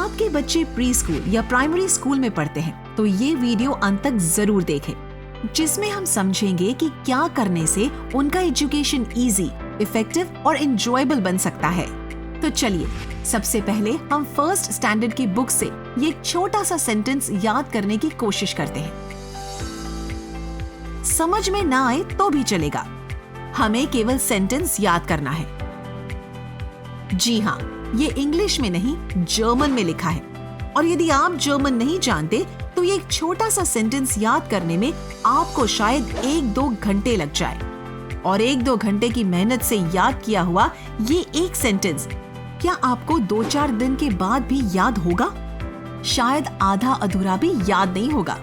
आपके बच्चे pre school या प्राइमरी स्कूल में पढ़ते हैं तो ये वीडियो अंत तक जरूर देखें, जिसमें हम समझेंगे कि क्या करने से उनका एजुकेशन इजी, इफेक्टिव और एंजॉयबल बन सकता है। तो चलिए सबसे पहले हम फर्स्ट स्टैंडर्ड की बुक से ये एक छोटा सा सेंटेंस याद करने की कोशिश करते हैं। समझ में ना आए तो भी चलेगा, हमें केवल सेंटेंस याद करना है। जी हाँ, ये इंग्लिश में नहीं जर्मन में लिखा है, और यदि आप जर्मन नहीं जानते तो ये एक छोटा सा सेंटेंस याद करने में आपको शायद 1-2 घंटे लग जाए, और 1-2 घंटे की मेहनत से याद किया हुआ ये एक सेंटेंस क्या आपको 2-4 दिन के बाद भी याद होगा? शायद आधा अधूरा भी याद नहीं होगा।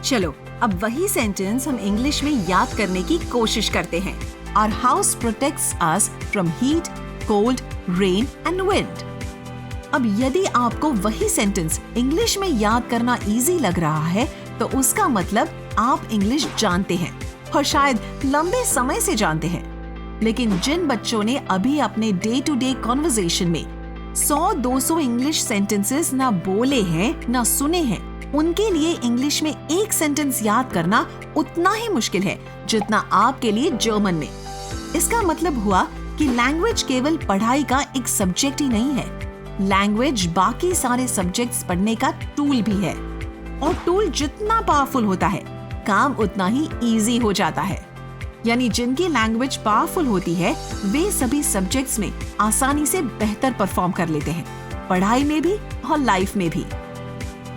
चलो अब वही सेंटेंस हम इंग्लिश में याद करने की कोशिश करते हैं। Our house protects us from heat, cold, rain and wind. अब यदि आपको वही सेंटेंस इंग्लिश में याद करना इजी लग रहा है तो उसका मतलब आप इंग्लिश जानते हैं, और शायद लंबे समय से जानते हैं। लेकिन जिन बच्चों ने अभी अपने डे टू डे कॉन्वर्सेशन में 100-200 इंग्लिश सेंटेंसेस ना बोले हैं ना सुने हैं, उनके लिए इंग्लिश में एक सेंटेंस याद करना उतना ही मुश्किल है जितना आपके लिए जर्मन में। इसका मतलब हुआ कि लैंग्वेज केवल पढ़ाई का एक सब्जेक्ट ही नहीं है, लैंग्वेज बाकी सारे सब्जेक्ट्स पढ़ने का टूल भी है, और टूल जितना पावरफुल होता है काम उतना ही इजी हो जाता है। यानी जिनकी लैंग्वेज पावरफुल होती है वे सभी सब्जेक्ट्स में आसानी से बेहतर परफॉर्म कर लेते हैं, पढ़ाई में भी और लाइफ में भी।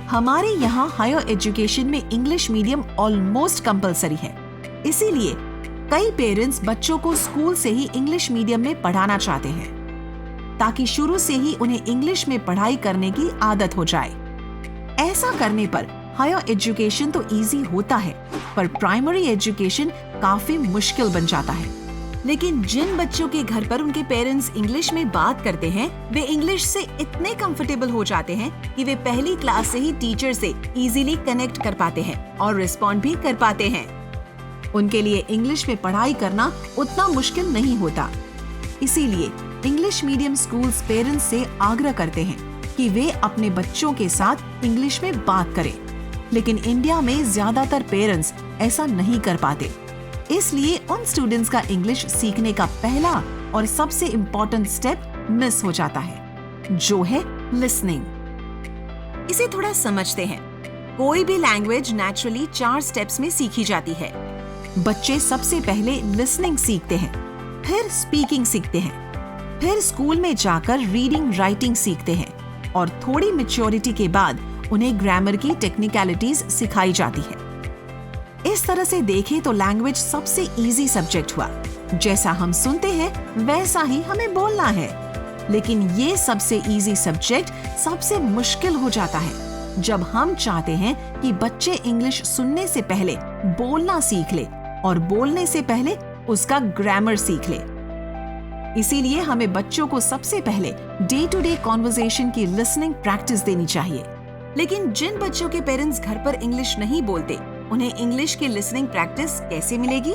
हमारे यहाँ हायर एजुकेशन में इंग्लिश मीडियम ऑलमोस्ट कंपलसरी है, इसीलिए कई पेरेंट्स बच्चों को स्कूल से ही इंग्लिश मीडियम में पढ़ाना चाहते हैं ताकि शुरू से ही उन्हें इंग्लिश में पढ़ाई करने की आदत हो जाए। ऐसा करने पर हायर एजुकेशन तो इजी होता है, पर प्राइमरी एजुकेशन काफी मुश्किल बन जाता है। लेकिन जिन बच्चों के घर पर उनके पेरेंट्स इंग्लिश में बात करते हैं वे इंग्लिश से इतने कंफर्टेबल हो जाते हैं कि वे पहली क्लास से ही टीचर से इजीली कनेक्ट कर पाते हैं और रिस्पॉन्ड भी कर पाते हैं। उनके लिए इंग्लिश में पढ़ाई करना उतना मुश्किल नहीं होता। इसीलिए इंग्लिश मीडियम स्कूल्स पेरेंट्स से आग्रह करते हैं कि वे अपने बच्चों के साथ इंग्लिश में बात करें, लेकिन इंडिया में ज्यादातर पेरेंट्स ऐसा नहीं कर पाते। इसलिए उन स्टूडेंट्स का इंग्लिश सीखने का पहला और सबसे इम्पोर्टेंट स्टेप मिस हो जाता है, जो है लिसनिंग। इसे थोड़ा समझते हैं। कोई भी लैंग्वेज नेचुरली 4 स्टेप्स में सीखी जाती है। बच्चे सबसे पहले लिसनिंग सीखते हैं, फिर स्पीकिंग सीखते हैं, फिर स्कूल में जाकर रीडिंग राइटिंग सीखते हैं, और थोड़ी मैच्योरिटी के बाद उन्हें ग्रामर की टेक्निकलिटीज सिखाई जाती है। इस तरह से देखें तो लैंग्वेज सबसे इजी सब्जेक्ट हुआ। जैसा हम सुनते हैं वैसा ही हमें बोलना है। लेकिन ये सबसे इजी सब्जेक्ट सबसे मुश्किल हो जाता है जब हम चाहते हैं कि बच्चे इंग्लिश सुनने से पहले बोलना सीख ले और बोलने से पहले उसका ग्रामर सीख ले। इसीलिए हमें बच्चों को सबसे पहले डे टू डे कॉन्वर्सेशन की लिसनिंग प्रैक्टिस देनी चाहिए। लेकिन जिन बच्चों के पेरेंट्स घर पर इंग्लिश नहीं बोलते उन्हें इंग्लिश की लिसनिंग प्रैक्टिस कैसे मिलेगी?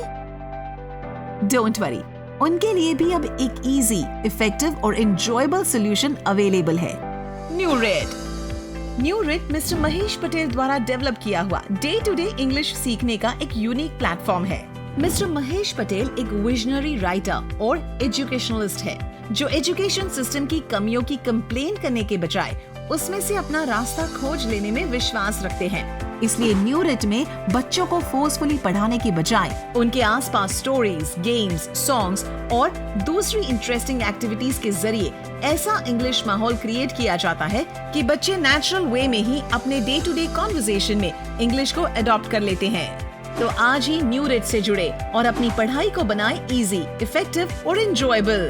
डोंट वरी, उनके लिए भी अब एक इजी, इफेक्टिव और एंजॉयबल सॉल्यूशन अवेलेबल है, न्यूरेट। न्यूरेट मिस्टर महेश पटेल द्वारा डेवलप किया हुआ डे टू डे इंग्लिश सीखने का एक यूनिक प्लेटफॉर्म है। मिस्टर महेश पटेल एक विजनरी राइटर और एजुकेशनलिस्ट है जो एजुकेशन सिस्टम की कमियों की कंप्लेन करने के बजाय उसमें से अपना रास्ता खोज लेने में विश्वास रखते हैं। इसलिए न्यूरेट में बच्चों को फोर्सफुली पढ़ाने की बजाय उनके आसपास स्टोरीज, गेम्स, सॉन्ग्स और दूसरी इंटरेस्टिंग एक्टिविटीज के जरिए ऐसा इंग्लिश माहौल क्रिएट किया जाता है कि बच्चे नेचुरल वे में ही अपने डे टू डे कॉन्वर्सेशन में इंग्लिश को अडॉप्ट कर लेते हैं। तो आज ही न्यूरेट से जुड़े और अपनी पढ़ाई को बनाए इजी, इफेक्टिव और एंजॉयबल।